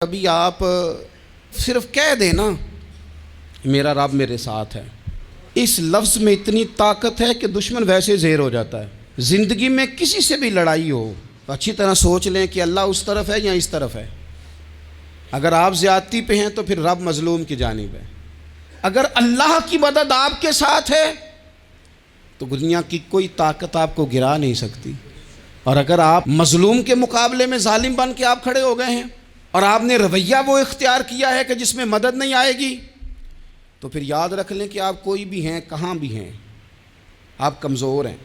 ابھی آپ صرف کہہ دیں نا میرا رب میرے ساتھ ہے، اس لفظ میں اتنی طاقت ہے کہ دشمن ویسے زہر ہو جاتا ہے۔ زندگی میں کسی سے بھی لڑائی ہو تو اچھی طرح سوچ لیں کہ اللہ اس طرف ہے یا اس طرف ہے۔ اگر آپ زیادتی پہ ہیں تو پھر رب مظلوم کی جانب ہے۔ اگر اللہ کی مدد آپ کے ساتھ ہے تو دنیا کی کوئی طاقت آپ کو گرا نہیں سکتی، اور اگر آپ مظلوم کے مقابلے میں ظالم بن کے آپ کھڑے ہو گئے ہیں اور آپ نے رویہ وہ اختیار کیا ہے کہ جس میں مدد نہیں آئے گی، تو پھر یاد رکھ لیں کہ آپ کوئی بھی ہیں، کہاں بھی ہیں، آپ کمزور ہیں۔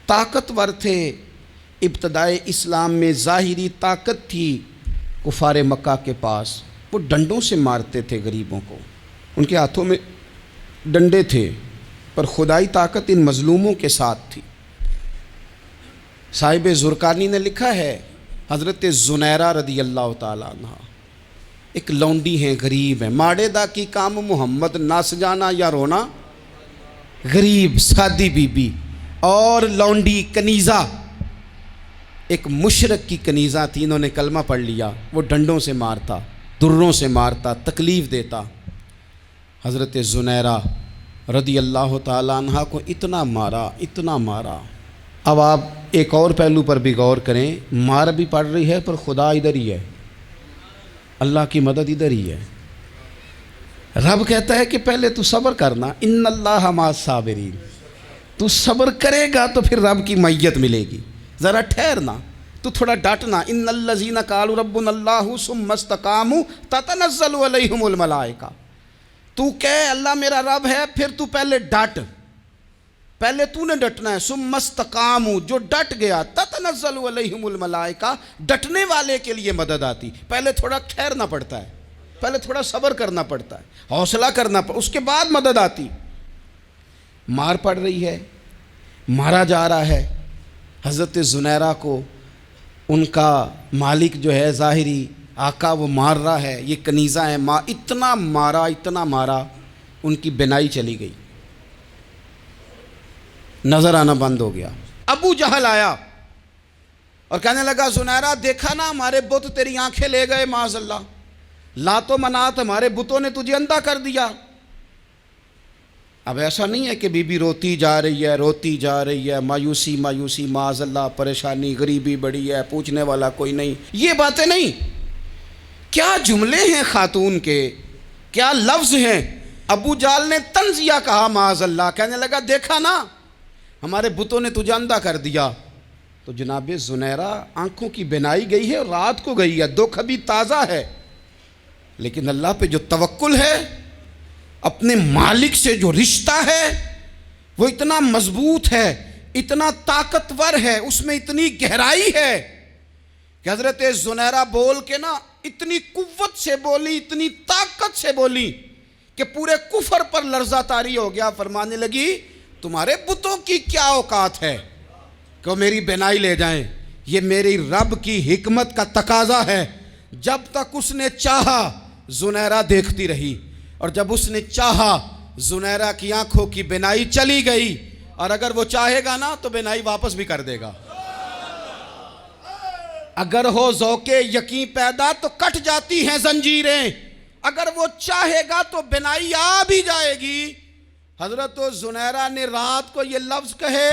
طاقتور تھے ابتدائے اسلام میں، ظاہری طاقت تھی کفار مکہ کے پاس، وہ ڈنڈوں سے مارتے تھے غریبوں کو، ان کے ہاتھوں میں ڈنڈے تھے، پر خدائی طاقت ان مظلوموں کے ساتھ تھی۔ صاحب زرقانی نے لکھا ہے، حضرت زنیرہ رضی اللہ تعالیٰ عنہ ایک لونڈی ہیں، غریب ہیں، ماڑے دا کی کام محمد ناس جانا یا رونا، غریب سادی بی بی اور لونڈی کنیزہ، ایک مشرک کی کنیزہ تھی، انہوں نے کلمہ پڑھ لیا، وہ ڈنڈوں سے مارتا، دروں سے مارتا، تکلیف دیتا۔ حضرت زنیرہ رضی اللہ تعالیٰ عنہ کو اتنا مارا، اتنا مارا۔ اب آپ ایک اور پہلو پر بھی غور کریں، مار بھی پڑ رہی ہے پر خدا ادھر ہی ہے، اللہ کی مدد ادھر ہی ہے۔ رب کہتا ہے کہ پہلے تو صبر کرنا، ان اللہ مع الصابرین، تو صبر کرے گا تو پھر رب کی معیت ملے گی، ذرا ٹھہرنا، تو تھوڑا ڈٹنا۔ ان الذین قالوا ربنا اللہ ثم استقاموا تتنزل علیہم الملائکہ، تو کہے اللہ میرا رب ہے، پھر تو پہلے ڈٹ، پہلے تو نے ڈٹنا ہے۔ ثم استقاموا، جو ڈٹ گیا، تتنزل علیہم الملائکہ، ڈٹنے والے کے لیے مدد آتی، پہلے تھوڑا ٹھہرنا پڑتا ہے، پہلے تھوڑا صبر کرنا پڑتا ہے، حوصلہ کرنا پڑتا، اس کے بعد مدد آتی۔ مار پڑ رہی ہے، مارا جا رہا ہے حضرت زنیرہ کو، ان کا مالک جو ہے ظاہری آقا وہ مار رہا ہے، یہ کنیزہ ہے، اتنا مارا، اتنا مارا، ان کی بینائی چلی گئی، نظر آنا بند ہو گیا۔ ابو جہل آیا اور کہنے لگا زنیرہ دیکھا نا ہمارے بت تیری آنکھیں لے گئے، معاذ اللہ، لات و منات ہمارے بتوں نے تجھے اندھا کر دیا۔ اب ایسا نہیں ہے کہ بی بی روتی جا رہی ہے، روتی جا رہی ہے، مایوسی مایوسی، معاذ اللہ، پریشانی، غریبی بڑی ہے، پوچھنے والا کوئی نہیں، یہ باتیں نہیں۔ کیا جملے ہیں خاتون کے، کیا لفظ ہیں۔ ابو جہل نے تنزیہ کہا، معاذ اللہ، کہنے لگا دیکھا نا ہمارے بتوں نے تجھے اندھا کر دیا۔ تو جناب زنیرہ آنکھوں کی بینائی گئی ہے، رات کو گئی ہے، دکھ ابھی تازہ ہے، لیکن اللہ پہ جو توکل ہے، اپنے مالک سے جو رشتہ ہے، وہ اتنا مضبوط ہے، اتنا طاقتور ہے، اس میں اتنی گہرائی ہے کہ حضرت زنیرہ بول کے نا اتنی قوت سے بولی، اتنی طاقت سے بولی کہ پورے کفر پر لرزہ طاری ہو گیا۔ فرمانے لگی تمہارے بتوں کی کیا اوقات ہے کہ وہ میری بینائی لے جائیں، یہ میری رب کی حکمت کا تقاضا ہے۔ جب تک اس نے چاہا زنیرہ دیکھتی رہی، اور جب اس نے چاہا زنیرہ کی آنکھوں کی بینائی چلی گئی، اور اگر وہ چاہے گا نا تو بینائی واپس بھی کر دے گا۔ اگر ہو ذوق یقین پیدا تو کٹ جاتی ہیں زنجیریں، اگر وہ چاہے گا تو بینائی آ بھی جائے گی۔ حضرت زنیرہ نے رات کو یہ لفظ کہے،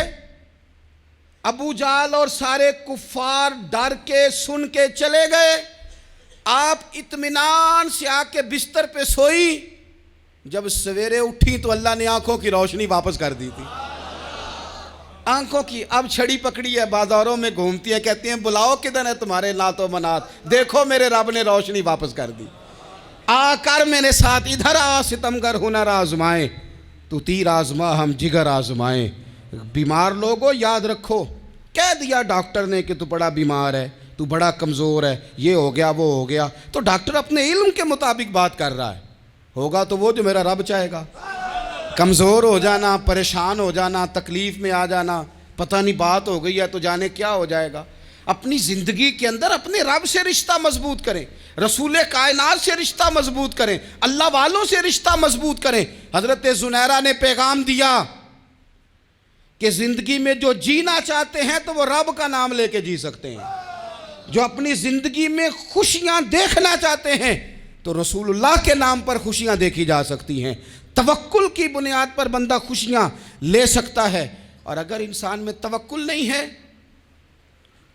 ابو جہل اور سارے کفار ڈر کے سن کے چلے گئے، آپ اطمینان سے آ کے بستر پہ سوئی۔ جب سویرے اٹھی تو اللہ نے آنکھوں کی روشنی واپس کر دی تھی، آنکھوں کی۔ اب چھڑی پکڑی ہے، بازاروں میں گھومتی ہے، کہتی ہیں بلاؤ کدھر ہے تمہارے لات و منات، دیکھو میرے رب نے روشنی واپس کر دی، آ کر میرے ساتھ ادھر آ، ستمگر ہنر آزمائیں، تو تیر آزما ہم جگر آزمائیں۔ بیمار لوگوں یاد رکھو، کہہ دیا ڈاکٹر نے کہ تو بڑا بیمار ہے، تو بڑا کمزور ہے، یہ ہو گیا وہ ہو گیا، تو ڈاکٹر اپنے علم کے مطابق بات کر رہا ہے، ہوگا تو وہ جو میرا رب چاہے گا۔ کمزور ہو جانا، پریشان ہو جانا، تکلیف میں آ جانا، پتہ نہیں بات ہو گئی ہے تو جانے کیا ہو جائے گا۔ اپنی زندگی کے اندر اپنے رب سے رشتہ مضبوط کریں، رسول کائنات سے رشتہ مضبوط کریں، اللہ والوں سے رشتہ مضبوط کریں۔ حضرت زنیرہ نے پیغام دیا کہ زندگی میں جو جینا چاہتے ہیں تو وہ رب کا نام لے کے جی سکتے ہیں۔ جو اپنی زندگی میں خوشیاں دیکھنا چاہتے ہیں تو رسول اللہ کے نام پر خوشیاں دیکھی جا سکتی ہیں. توکل کی بنیاد پر بندہ خوشیاں لے سکتا ہے. اور اگر انسان میں توکل نہیں ہے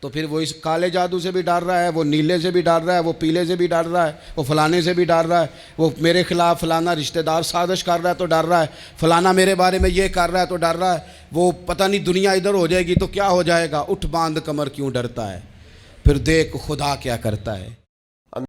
تو پھر وہ اس کالے جادو سے بھی ڈر رہا ہے, وہ نیلے سے بھی ڈر رہا ہے, وہ پیلے سے بھی ڈر رہا ہے, وہ فلانے سے بھی ڈر رہا ہے, وہ میرے خلاف فلانا رشتہ دار سازش کر رہا ہے تو ڈر رہا ہے, فلانا میرے بارے میں یہ کر رہا ہے تو ڈر رہا ہے, وہ پتہ نہیں دنیا ادھر ہو جائے گی تو کیا ہو جائے گا. اٹھ باندھ کمر کیوں ڈرتا ہے, پھر دیکھ خدا کیا کرتا ہے.